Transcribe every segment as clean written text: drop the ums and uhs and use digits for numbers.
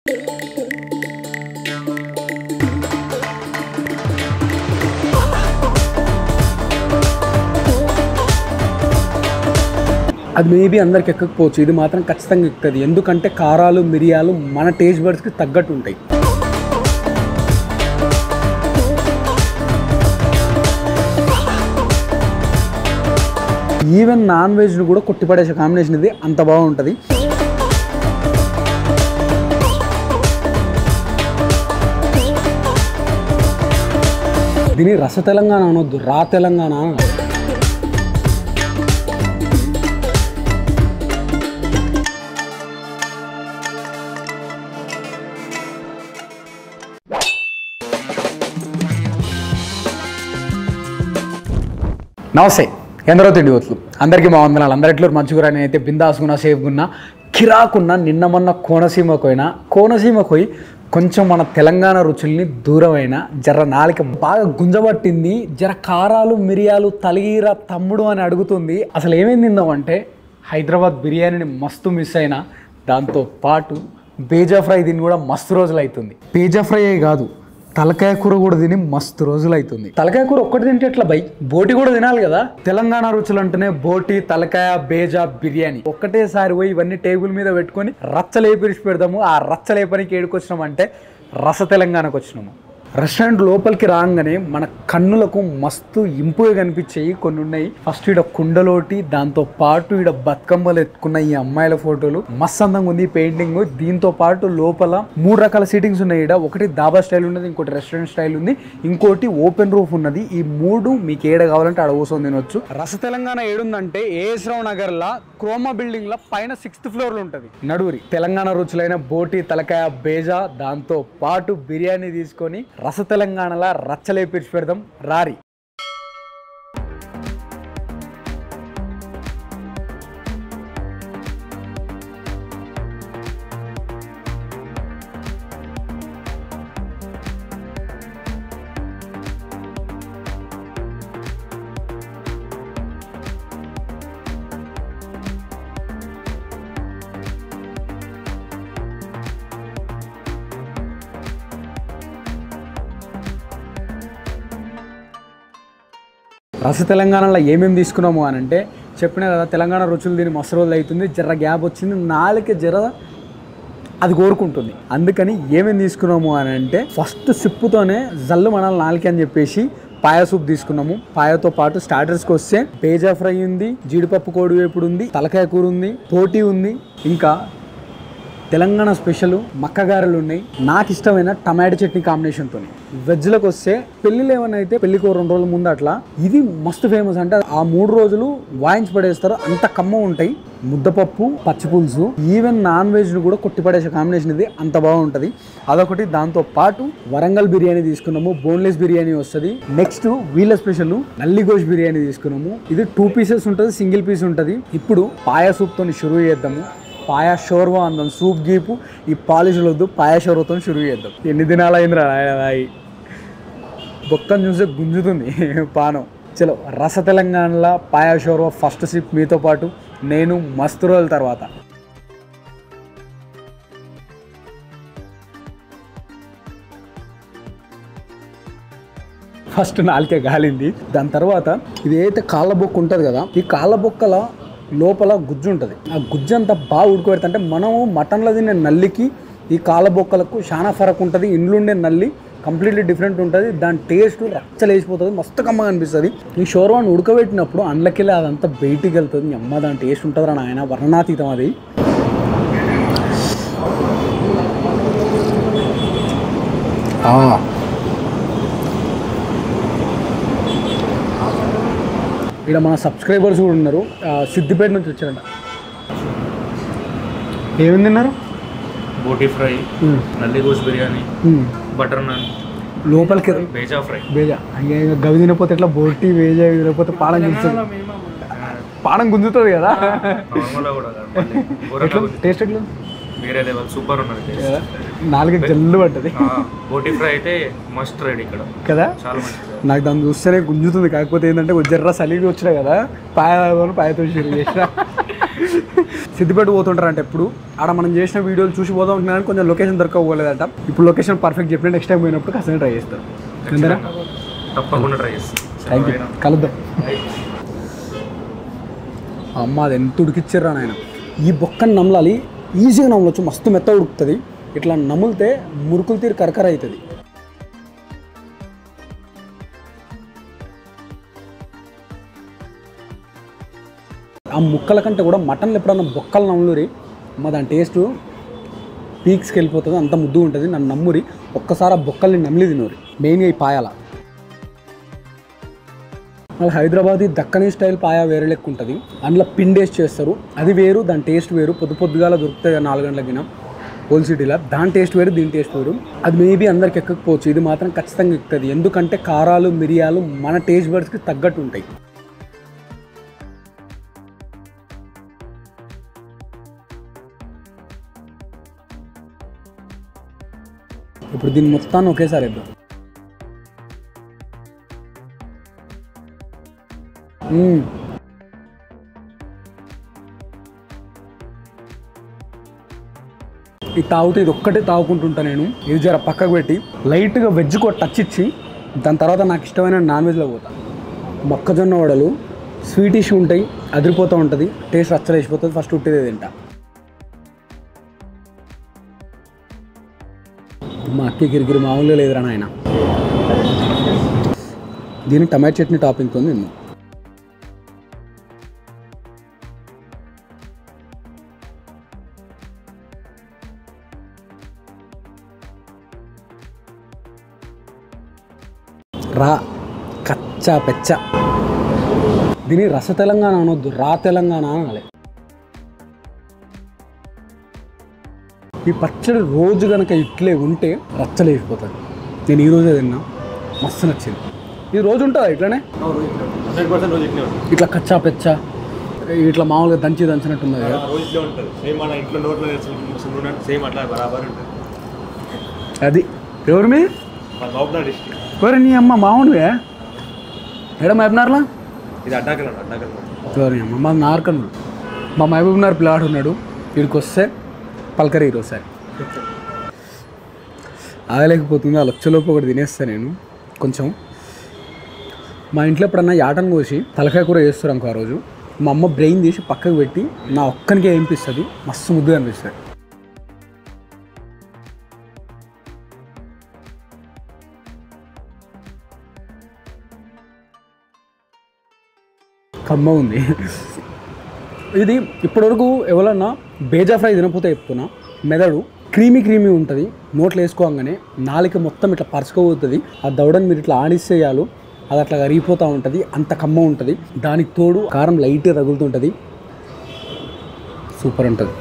అది మేబీ అందరికి ఎక్కకపోవచ్చు, ఇది మాత్రం ఖచ్చితంగా ఎక్కుతుంది. ఎందుకంటే కారాలు మిరియాలు మన టేస్ట్ బడ్స్కి తగ్గట్టు ఉంటాయి. ఈవెన్ నాన్ వెజ్ను కూడా కొట్టిపడేసే కాంబినేషన్ ఇది, అంత బాగుంటుంది. దీని రస తెలంగాణ అనొద్దు, రా తెలంగాణ. నమస్తే, ఎందరో తిండి వస్తులు అందరికీ మా వందనాలు. అందరు ఎట్లు మంచిగా నేనైతే బిందాసుకున్నా, సేఫ్గున్నా, కిరాకున్నా. నిన్న మొన్న కోనసీమకు పోయి కొంచెం మన తెలంగాణ రుచుల్ని దూరమైన జర నాలిక బాగా గుంజబట్టింది. జర కారాలు మిరియాలు తలిగిర తమ్ముడు అని అడుగుతుంది. అసలు ఏమేమి తిందామంటే హైదరాబాద్ బిర్యానీని మస్తు మిస్ అయినా, దాంతో పాటు బేజా ఫ్రై తిని కూడా మస్తు రోజులు అవుతుంది. బేజా ఫ్రై కాదు, తలకాయ కూర కూడా తిని మస్తు రోజులు అవుతుంది. తలకాయ కూర ఒక్కటి తింటే ఎట్లా బై, బోటి కూడా తినాలి కదా. తెలంగాణ రుచులు అంటేనే బోటి, తలకాయ, బేజా, బిర్యానీ. ఒక్కటేసారి పోయి ఇవన్నీ టేబుల్ మీద పెట్టుకొని రచ్చలేపిరిచి పెడదాము. ఆ రచ్చలేపనికి ఏడుకొచ్చినాం అంటే రస తెలంగాణకు వచ్చినాము. రెస్టారెంట్ లోపలికి రాగానే మన కన్నులకు మస్తు ఇంపుగా కనిపించేవి కొన్ని ఉన్నాయి. ఫస్ట్ ఈడ కుండలోటి, దాంతో పాటు ఈడ బతుకమ్మలు ఎత్తుకున్న ఈ అమ్మాయిల ఫోటోలు మస్తు అందంగా ఉంది. పెయింటింగ్, దీంతో పాటు లోపల 3 రకాల సీటింగ్స్ ఉన్నాయి. ఈడ ఒకటి దాబా స్టైల్ ఉన్నది, ఇంకోటి రెస్టారెంట్ స్టైల్ ఉంది, ఇంకోటి ఓపెన్ రూఫ్ ఉన్నది. ఈ 3 మీకు ఏడ కావాలంటే ఆడ కూర్చొని తినొచ్చు. రస తెలంగాణ ఏడుందంటే ఏఎస్ రావు నగర్ లా క్రోమా బిల్డింగ్ లా పైన 6th ఫ్లోర్ లో ఉంటది. నడువురి తెలంగాణ రుచులైన బోటి, తలకాయ, బేజా, దాంతో పాటు బిర్యానీ తీసుకొని రస తెలంగాణలా రచ్చలేపిర్చి పెడదాం రారి. రస తెలంగాణలో ఏమేమి తీసుకున్నాము అని అంటే చెప్పినా కదా, తెలంగాణ రుచులు దీన్ని మస్తు రోజులు అవుతుంది. జర్ర గ్యాప్ వచ్చింది, నాలుక జర అది కోరుకుంటుంది. అందుకని ఏమేమి తీసుకున్నాము అని అంటే ఫస్ట్ సిప్పుతోనే జల్లు మనాలి నాలుక అని చెప్పేసి పాయ సూప్ తీసుకున్నాము. పాయతో పాటు స్టార్టర్స్కి వస్తే బేజా ఫ్రై ఉంది, జీడిపప్పు కోడి వేపుడు ఉంది, తలకాయ కూర ఉంది, పోటీ ఉంది, ఇంకా తెలంగాణ స్పెషల్ మక్కగారెలు ఉన్నాయి. నాకు ఇష్టమైన టమాటో చట్నీ కాంబినేషన్తో. వెజ్లకు వస్తే పెళ్ళిళ్ళు ఏమైనా అయితే పెళ్ళికి 2 రోజుల ముందు అట్లా ఇది మస్తు ఫేమస్. అంటే ఆ 3 రోజులు వాయించి పడేస్తారు, అంత కమ్మ ఉంటాయి. ముద్దపప్పు, పచ్చిపులుసు, ఈవెన్ నాన్ వెజ్ను కూడా కొట్టిపడేసే కాంబినేషన్ ఇది, అంత బాగుంటుంది. అదొకటి. దాంతో పాటు వరంగల్ బిర్యానీ తీసుకున్నాము, బోన్లెస్ బిర్యానీ వస్తుంది. నెక్స్ట్ వీళ్ళ స్పెషల్ నల్లిగోష్ బిర్యానీ తీసుకున్నాము. ఇది 2 పీసెస్ ఉంటుంది, సింగిల్ పీస్ ఉంటుంది. ఇప్పుడు పాయ సూప్తో షురూ చేద్దాము. పాయా షోర్వా అందాం, సూప్ గీపు ఈ పాలిష్లు వద్దు, పాయా షోర్వాతో షురూ చేద్దాం. ఎన్ని దినాలు అయిందిరా బొక్కను చూస్తే గుంజుతుంది పానం. చలో రస తెలంగాణలో పాయా షోర్వా ఫస్ట్ సిప్ మీతో పాటు నేను మస్తు రోజుల తర్వాత. ఫస్ట్ నాలుకే గాలింది. దాని తర్వాత ఇది ఏదైతే కాళ్ళ బొక్క ఉంటుంది కదా, ఈ కాళ్ళ బొక్కల లోపల గుజ్జు ఉంటుంది. ఆ గుజ్జు అంతా బాగా ఉడకబెడుతుంటే మనము మటన్లో తినే నల్లికి ఈ కాళ్ళబొక్కలకు చాలా ఫరక్ ఉంటుంది. ఇండ్లు ఉండే నల్లి కంప్లీట్లీ డిఫరెంట్ ఉంటుంది. దాని టేస్ట్ రచ్చలేసిపోతుంది, మస్తు కమ్మగా అనిపిస్తుంది. ఈ షోర్వాని ఉడకబెట్టినప్పుడు అండ్లకెళ్ళి అదంతా బయటికి వెళ్తుంది. అమ్మ దాని టేస్ట్ ఉంటుందిరా నాయన, వర్ణనాతీతం అది. ఇక్కడ మన సబ్స్క్రైబర్స్ కూడా ఉన్నారు, సిద్దిపేట నుంచి వచ్చారంట. ఏమేమి తిన్నారు? బోటీ ఫ్రై, నల్లిగోష్ బిర్యానీ, బటర్ నాన్, లోపలికి బేజా ఫ్రై. బేజా గవి తినపోతే ఎట్లా, బోటీ బేజా తినకపోతే పానం గుంజుతుంది, పానం గుంజుతుంది కదా. టేస్ట్ ఎట్లా? వేరే లెవెల్, సూపర్ ఉన్నది. నాలుగు జల్లు పట్టది. బోటీ ఫ్రై అయితే మస్ట్ రెడీ ఇక్కడ కదా. చాలా మంచిది. నాకు దాన్ని చూస్తేనే గుంజుతుంది. కాకపోతే ఏంటంటే జర్ర సలీవి వచ్చినా కదా, పాయతో షురు చేసిన. సిద్దిపేట పోతుంటారంట ఎప్పుడు ఆడ మనం చేసిన వీడియోలు చూసి పోతా ఉంటున్నారని కొంచెం లొకేషన్ దొరకకపోలేదంట. ఇప్పుడు లొకేషన్ పర్ఫెక్ట్ చెప్పిన నెక్స్ట్ టైం పోయినప్పుడు ఖచ్చితంగా ట్రై చేస్తారు. తప్పకుండా ట్రై చేస్తాం. థ్యాంక్ యూ, కలుద్దాం. అమ్మ అది ఎంత ఉడికిచ్చారా నాయన. ఈ బొక్కని నమలాలి, ఈజీగా నమలొచ్చు, మస్తు మెత్త ఉడుకుతుంది. ఇట్లా నములితే మురుకులు తీరు కరకర అవుతుంది. ఆ ముక్కల కంటే కూడా మటన్లు ఎప్పుడన్నా బొక్కలు నమ్ములూరి అమ్మ దాని టేస్ట్ పీక్స్కి వెళ్ళిపోతుంది, అంత ముద్దు ఉంటుంది. నన్ను నమ్మురి ఒక్కసారి ఆ బొక్కల్ని నమిలి తినూరి. మెయిన్గా ఈ పాయాల మళ్ళీ హైదరాబాదీ దక్కనీ స్టైల్ పాయా వేరే లెక్క ఉంటుంది. అందులో పిండేసి చేస్తారు, అది వేరు, దాని టేస్ట్ వేరు. పొద్దుగాల దొరుకుతాయి 4 గంటలకిన హోల్ సిటీలో, దాని టేస్ట్ వేరు, దీని టేస్ట్ వేరు. అది మేబీ అందరికి ఎక్కకపోవచ్చు, ఇది మాత్రం ఖచ్చితంగా ఎక్కుతుంది. ఎందుకంటే కారాలు మిరియాలు మన టేస్ట్ బడ్స్కి తగ్గట్టు ఉంటాయి. ఇప్పుడు దీన్ని మొత్తాన్ని ఒకేసారి వేద్దాం. ఇది తాగుతూ ఇది ఒక్కటే తాగుకుంటుంటా నేను. ఇది జర పక్కకు పెట్టి లైట్గా వెజ్కి ఒక టచ్ ఇచ్చి దాని తర్వాత నాకు ఇష్టమైన నాన్ వెజ్లో పోతా. మొక్కజొన్న వడలు స్వీటిష్ ఉంటాయి, అదిరిపోతూ ఉంటుంది, టేస్ట్ రచ్చలేసిపోతుంది. ఫస్ట్ ఉట్టేది తింటా. మా అక్కి గిరిగిరి మామూలుగా లేదురా నాయన. దీన్ని టమాటో చట్నీ టాపింగ్తో తిన్నాను. రా కచ్చా పెచ్చ. దీని రస తెలంగాణ అనొద్దు, రా తెలంగాణ అనాలి. ఈ పచ్చడి రోజు కనుక ఇట్లే ఉంటే రచ్చలేసిపోతుంది. నేను ఈరోజే తిన్నా, మస్తు నచ్చింది. ఇది రోజు ఉంటుందా ఇట్లానే? ఇట్లా కచ్చా పెచ్చ ఇట్లా మామూలుగా దంచినట్టు ఉన్నది కదా. అది ఎవరి మీద ఎవరు నీ అమ్మ మామూలుగా ఎడ మహబూబ్నగర్లా? ఇది అడ్డాకల్. సారీ అమ్మ, మా నార్కన్ మా మహబూబ్నగర్ పిల్లాడు ఉన్నాడు. వీడికి వస్తే పలకరి ఈరోసారి ఆగలేకపోతుంది. ఆ లక్షలోపు ఒకటి తినేస్తాను నేను కొంచెం. మా ఇంట్లో ఎప్పుడన్నా యాటను కోసి తలకాయ కూర చేస్తారు అనుకో, ఆ రోజు మా అమ్మ బ్రెయిన్ తీసి పక్కకు పెట్టి నా ఒక్కనికే ఏమిపిస్తుంది, మస్తు ముద్దుగా అనిపిస్తుంది. కమ్మ ఉంది ఇది. ఇప్పటివరకు ఎవరన్నా బేజా ఫ్రై తినకపోతే చెప్తున్నా, మెదడు క్రీమీ ఉంటుంది. నోట్లో వేసుకోగానే నాలుక మొత్తం ఇట్లా పరుచుకోబోతుంది. ఆ దవడని మీరు ఇట్లా ఆడిస్తేయాలు, అది అట్లా కరిగిపోతూ ఉంటుంది, అంత కమ్మ ఉంటుంది. దానికి తోడు కారం లైట్గా తగులుతుంటుంది, సూపర్ ఉంటుంది.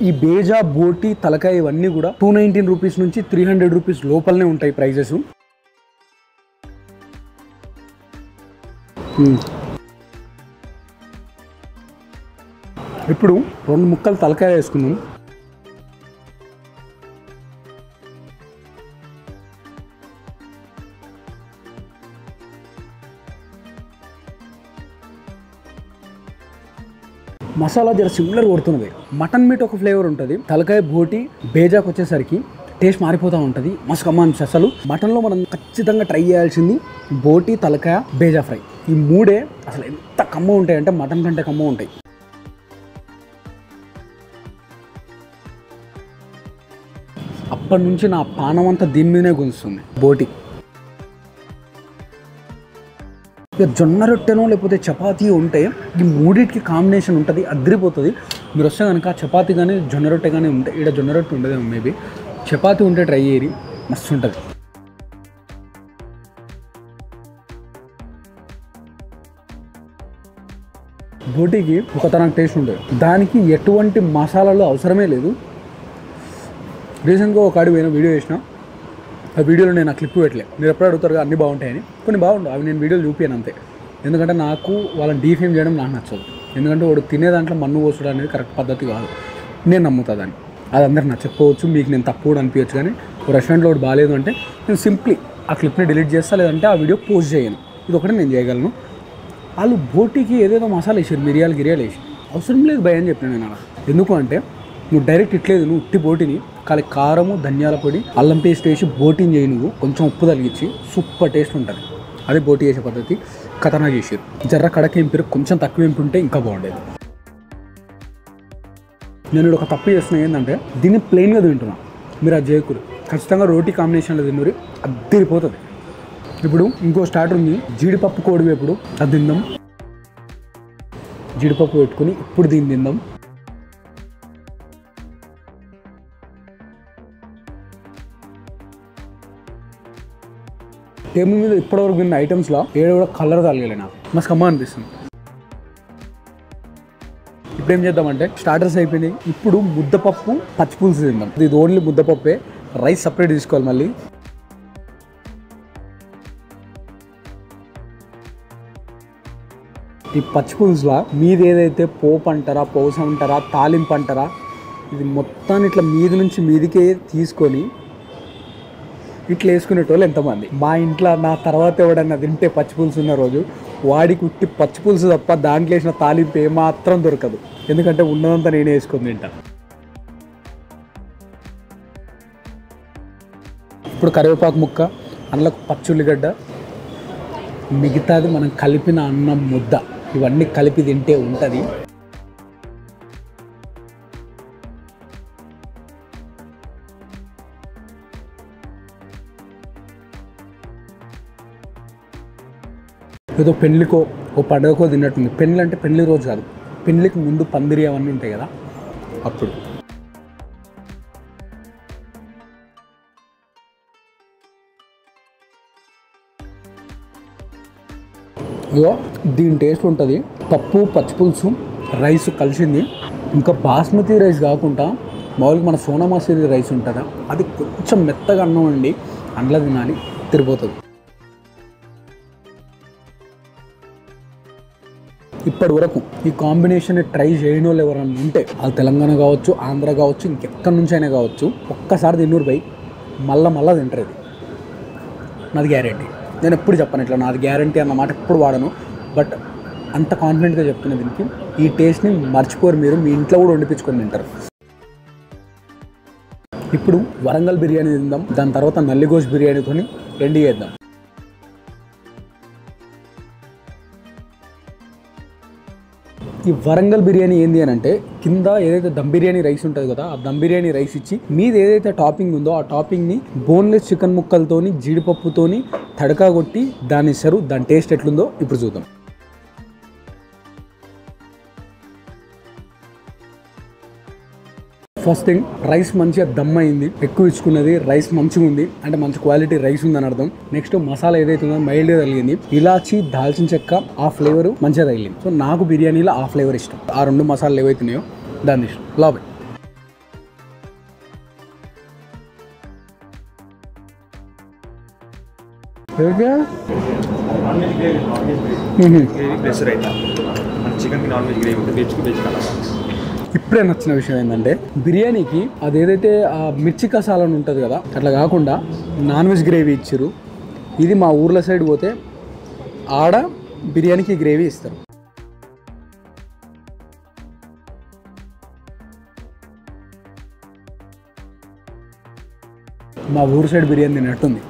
ఈ బేజా, బోటి, తలకాయ ఇవన్నీ కూడా 219 రూపీస్ నుంచి 300 రూపీస్ లోపలనే ఉంటాయి ప్రైజెస్. ఇప్పుడు 2 ముక్కలు తలకాయ వేసుకున్నాం. మసాలా జర సిమిలర్ కొడుతున్నది. మటన్ మీట్ ఒక ఫ్లేవర్ ఉంటుంది, తలకాయ బోటి బేజాకు వచ్చేసరికి టేస్ట్ మారిపోతూ ఉంటుంది. మస్తు కమ్మ అనిపిస్తుంది. అసలు మటన్లో మనం ఖచ్చితంగా ట్రై చేయాల్సింది బోటి, తలకాయ, బేజా ఫ్రై. ఈ మూడే అసలు ఎంత కమ్మ ఉంటాయంటే మటన్ కంటే కమ్మ ఉంటాయి. అప్పటి నుంచి నా పానం అంతా దీని మీదనే గుంజుతుంది బోటి. ఇక జొన్న రొట్టెనో లేకపోతే చపాతీ ఉంటే ఈ మూడింటికి కాంబినేషన్ ఉంటుంది, అదిరిపోతుంది. మీరు వస్తే కనుక చపాతీ కానీ జొన్న రొట్టె కానీ ఉంటే, ఇక్కడ జొన్న రొట్టె ఉండదేమో మేబీ, చపాతీ ఉంటే ట్రై చేయరి, మస్తు ఉంటుంది. బోటికి ఒక తనకు టేస్ట్ ఉంటుంది, దానికి ఎటువంటి మసాలాలు అవసరమే లేదు. రీసెంట్గా ఒక ఆడి పోయిన వీడియో చేసిన, ఆ వీడియోలో నేను ఆ క్లిప్ పెట్టలేదు. మీరు ఎప్పుడు అడుగుతారు అన్నీ బాగుంటాయని, కొన్ని బాగుంటాయి, అవి నేను వీడియోలు చూపించాను అంతే. ఎందుకంటే నాకు వాళ్ళని డీఫేమ్ చేయడం నాకు నచ్చదు. ఎందుకంటే వాడు తినే దాంట్లో మన్ను పోసడం అనేది కరెక్ట్ పద్ధతి కాదు, నేను నమ్ముతా దాన్ని. అది అందరికి నచ్చకపోవచ్చు, మీకు నేను తప్పు కూడా అనిపించచ్చు. కానీ ఒక రెస్టారెంట్లో ఒకటి బాగాలేదు అంటే నేను సింప్లీ ఆ క్లిప్ని డిలీట్ చేస్తా, లేదంటే ఆ వీడియో పోస్ట్ చేయను. ఇది ఒకటి నేను చేయగలను. వాళ్ళు బోటికి ఏదేదో మసాలా వేసారు, మిరియాలు గిరియాలు వేసి, అవసరం లేదు భయ అని చెప్పిన నేను. అలా ఎందుకు అంటే నువ్వు డైరెక్ట్ ఇట్లేదు, నువ్వు ఉట్టి బోటిని కానీ కారము ధనియాల పొడి అల్లం పేస్ట్ వేసి బోటింగ్ చేయి, నువ్వు కొంచెం ఉప్పు తగిలించి సూపర్ టేస్ట్ ఉంటుంది. అదే బోటి చేసే పద్ధతి. ఖతర్నా చేసారు. జర్ర కడక ఎంపిరు కొంచెం తక్కువ ఎంపి ఉంటే ఇంకా బాగుండేది. నేను ఒక తప్పు చేస్తున్నా ఏంటంటే దీన్ని ప్లెయిన్గా తింటున్నా. మీరు అది చేయకూడదు, ఖచ్చితంగా రోటీ కాంబినేషన్లో తిన్నూరి అద్దరిపోతుంది. ఇప్పుడు ఇంకో స్టార్టర్ ఉంది, జీడిపప్పు కోడి వేపుడు. అది తిందాం. జీడిపప్పు పెట్టుకుని ఇప్పుడు దీన్ని తిందాం. టేబుల్ మీద ఇప్పటివరకు తిన్న ఐటమ్స్లో ఏడు కూడా కలర్ తగలే నాకు, మస్తు కమ్మ అనిపిస్తుంది. ఇప్పుడు ఏం చేద్దామంటే స్టార్టర్స్ అయిపోయినాయి, ఇప్పుడు ముద్దపప్పు పచ్చిపులుసు తిందాం. ఇది ఓన్లీ ముద్దపప్పే, రైస్ సపరేట్ తీసుకోవాలి. మళ్ళీ ఈ పచ్చిపులుసులో మీది ఏదైతే పోపు అంటారా, పోసం అంటారా, తాలింపు అంటారా, ఇది మొత్తాన్ని ఇట్లా మీది నుంచి మీదికే తీసుకొని ఇట్లా వేసుకునేటోళ్ళు ఎంతమంది. మా ఇంట్లో నా తర్వాత ఎవడన్నా తింటే పచ్చిపులుసు ఉన్న రోజు వాడికి ఉట్టి పచ్చిపులుసు తప్ప దాంట్లో వేసిన తాలింపు ఏమాత్రం దొరకదు. ఎందుకంటే ఉన్నదంతా నేనే వేసుకొని తింటా. ఇప్పుడు కరివేపాకు ముక్క, అందులో పచ్చుల్లిగడ్డ, మిగతాది మనం కలిపిన అన్నం ముద్ద, ఇవన్నీ కలిపి తింటే ఉంటుంది. ఏదో పెళ్ళికో ఓ పండుగకో తిన్నట్టుంది. పెళ్ళి అంటే పెళ్లి రోజు కాదు, పెళ్ళికి ముందు పందిరి అవన్నీ ఉంటాయి కదా అప్పుడు. ఇగో దీని టేస్ట్ ఉంటుంది. పప్పు పచ్చిపులుసు రైస్ కలిసింది. ఇంకా బాస్మతి రైస్ కాకుండా మామూలుగా మన సోనా మసూరి రైస్ ఉంటుందా, అది కొంచెం మెత్తగా అన్నం అండి, అందులో తినాలి, తిరిగిపోతుంది. ఇప్పటి వరకు ఈ కాంబినేషన్ ట్రై చేయని వాళ్ళు ఎవరైనా ఉంటే, అది తెలంగాణ కావచ్చు, ఆంధ్ర కావచ్చు, ఇంకెక్కడి నుంచి అయినా కావచ్చు, ఒక్కసారి తిన్నూరు పోయి మళ్ళా తింటారు. ఇది నాది గ్యారంటీ. నేను ఎప్పుడు చెప్పను ఇట్లా నాది గ్యారంటీ అన్న మాట ఎప్పుడు వాడను, బట్ అంత కాన్ఫిడెంట్గా చెప్తున్నా. దీనికి ఈ టేస్ట్ని మర్చిపోరు మీరు, మీ ఇంట్లో కూడా వండిపించుకొని తింటారు. ఇప్పుడు వరంగల్ బిర్యానీ తిందాం, దాని తర్వాత నల్లిగోష్ బిర్యానీతో ఎండి చేద్దాం. ఈ వరంగల్ బిర్యానీ ఏంది అని అంటే, కింద ఏదైతే దమ్ బిర్యానీ రైస్ ఉంటుంది కదా, ఆ దమ్ బిర్యానీ రైస్ ఇచ్చి మీద ఏదైతే టాపింగ్ ఉందో ఆ టాపింగ్ని బోన్లెస్ చికెన్ ముక్కలతోని జీడిపప్పుతోని తడకా కొట్టి దాన్ని ఇస్తారు. దాని టేస్ట్ ఎట్లుందో ఇప్పుడు చూద్దాం. ఫస్ట్ థింగ్, రైస్ మంచిగా దమ్ అయింది, ఎక్కువ ఇచ్చుకున్నది, రైస్ మంచిగా ఉంది అంటే మంచి క్వాలిటీ రైస్ ఉందని అర్థం. నెక్స్ట్ మసాలా ఏదైతే ఉందో మైల్డ్గా తగిలింది, ఇలాచి దాల్చిన చెక్క ఆ ఫ్లేవర్ మంచిగా తగిలింది. సో నాకు బిర్యానీలో ఆ ఫ్లేవర్ ఇష్టం. ఆ రెండు మసాలాలు ఏవైతున్నాయో దాన్ని ఇష్టం. లాభం ప్లస్ రైతా, మన చికెన్ నాన్ వెజ్ గ్రేవీ ఉంటుంది, వెజ్ కలర్. ఇప్పుడే నచ్చిన విషయం ఏంటంటే బిర్యానీకి అదేదైతే మిర్చి కసాలని ఉంటుంది కదా, అట్లా కాకుండా నాన్ వెజ్ గ్రేవీ ఇచ్చారు. ఇది మా ఊర్ల సైడ్ పోతే ఆడ బిర్యానీకి గ్రేవీ ఇస్తారు. మా ఊరు సైడ్ బిర్యానీ తిన్నట్టుంది.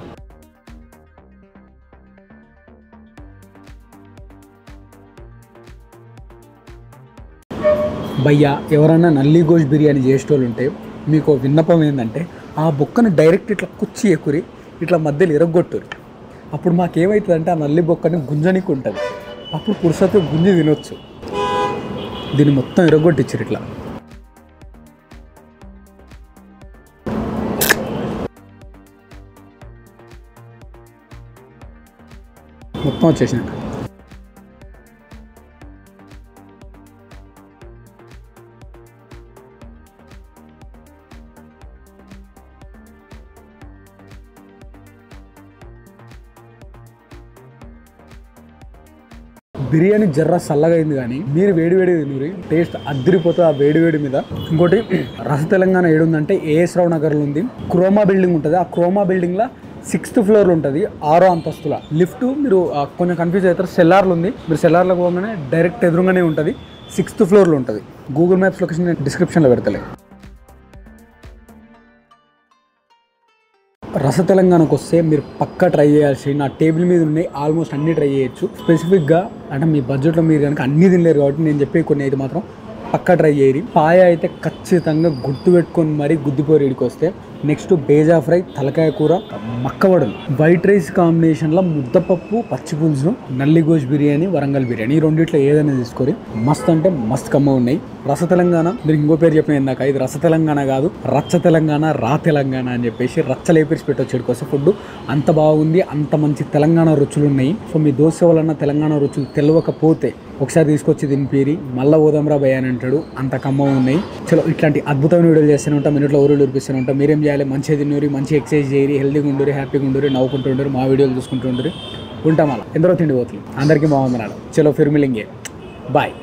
భయ్యా, ఎవరైనా నల్లి గోష్ బిర్యానీ చేసేటోళ్ళు ఉంటే మీకు విన్నపం ఏంటంటే, ఆ బొక్కను డైరెక్ట్ ఇట్లా కుచ్చి ఎక్కురి ఇట్లా మధ్యలో ఇరగొట్టురు. అప్పుడు మాకేమవుతుందంటే ఆ నల్లి బొక్కని గుంజనికి ఉంటుంది, అప్పుడు పురుసతో గుంజి తినొచ్చు. దీన్ని మొత్తం ఇరగొట్టించారు ఇట్లా. మొత్తం వచ్చేసినట్టు. బిర్యానీ జర్ర చల్లగా అయింది, కానీ మీరు వేడివేడి తినూరి టేస్ట్ అద్దరిపోతుంది ఆ వేడివేడి మీద. ఇంకోటి రస తెలంగాణ ఏడుందంటే ఏఎస్ రావు నగర్లో ఉంది. క్రోమా బిల్డింగ్ ఉంటుంది, ఆ క్రోమా బిల్డింగ్లో 6th ఫ్లోర్లో ఉంటుంది, 6వ అంతస్తుల లిఫ్ట్. మీరు కొంచెం కన్ఫ్యూజ్ అవుతారు. సెల్లార్లు ఉంది, మీరు సెల్లార్లో పోగానే డైరెక్ట్ ఎదురుగానే ఉంటుంది. 6th ఫ్లోర్లో ఉంటుంది. గూగుల్ మ్యాప్స్ లొకేషన్ నేను డిస్క్రిప్షన్లో పెడతలే. రస తెలంగాణకు వస్తే మీరు పక్కా ట్రై చేయాల్సి, నా టేబుల్ మీద ఉన్నాయి ఆల్మోస్ట్ అన్నీ ట్రై చేయొచ్చు. స్పెసిఫిక్గా అంటే మీ బడ్జెట్లో మీరు కనుక అన్నీ తినలేరు కాబట్టి నేను చెప్పే కొన్ని అయితే మాత్రం పక్కా ట్రై చేయరు. పాయ అయితే ఖచ్చితంగా గుర్తుపెట్టుకొని మరీ గుద్దిపోయి ఇడికి వస్తే. నెక్స్ట్ బేజా ఫ్రై, తలకాయ కూర, మక్కవడలు, వైట్ రైస్ కాంబినేషన్లో ముద్దపప్పు, పచ్చి పులుసు, నల్లిగోజ్ బిర్యానీ, వరంగల్ బిర్యానీ, ఈ రెండిట్లో ఏదైనా తీసుకొని మస్త్ అంటే మస్త్ కమ్మ ఉన్నాయి. రస తెలంగాణ మీరు ఇంకో పేరు చెప్పిన ఇందాక, ఇది రస తెలంగాణ కాదు, రచ్చ తెలంగాణ, రా తెలంగాణ అని చెప్పేసి రచ్చలేపేసి పెట్టొచ్చు ఇక్కడికి ఫుడ్. అంత బాగుంది, అంత మంచి తెలంగాణ రుచులు ఉన్నాయి. సో మీ దోశ వలన తెలంగాణ రుచులు తెలియకపోతే ఒకసారి తీసుకొచ్చి తినిపిరి, మళ్ళీ ఓదంరా భయ అని అంటాడు. అంత కమ్మ ఉన్నాయి. చలో ఇట్లాంటి అద్భుతమైన వీడియోలు చేస్తూనే ఉంటాం, మినిట్లో ఊరు చూపిస్తూనే ఉంటాం. మీరేం చేయాలి, మంచిగా తిన్నూరి, మంచి ఎక్సర్సైజ్ చేయరి, హెల్తీగా ఉండరు, హ్యాపీగా ఉండరు, నవ్వుకుంటూ ఉండరు, మా వీడియోలు చూసుకుంటూ ఉండరు. ఉంటాం అలా ఎందరో తిండి పోతుంది. అందరికీ బాగుందనాలు. చలో ఫిర్ మిలింగే, బాయ్.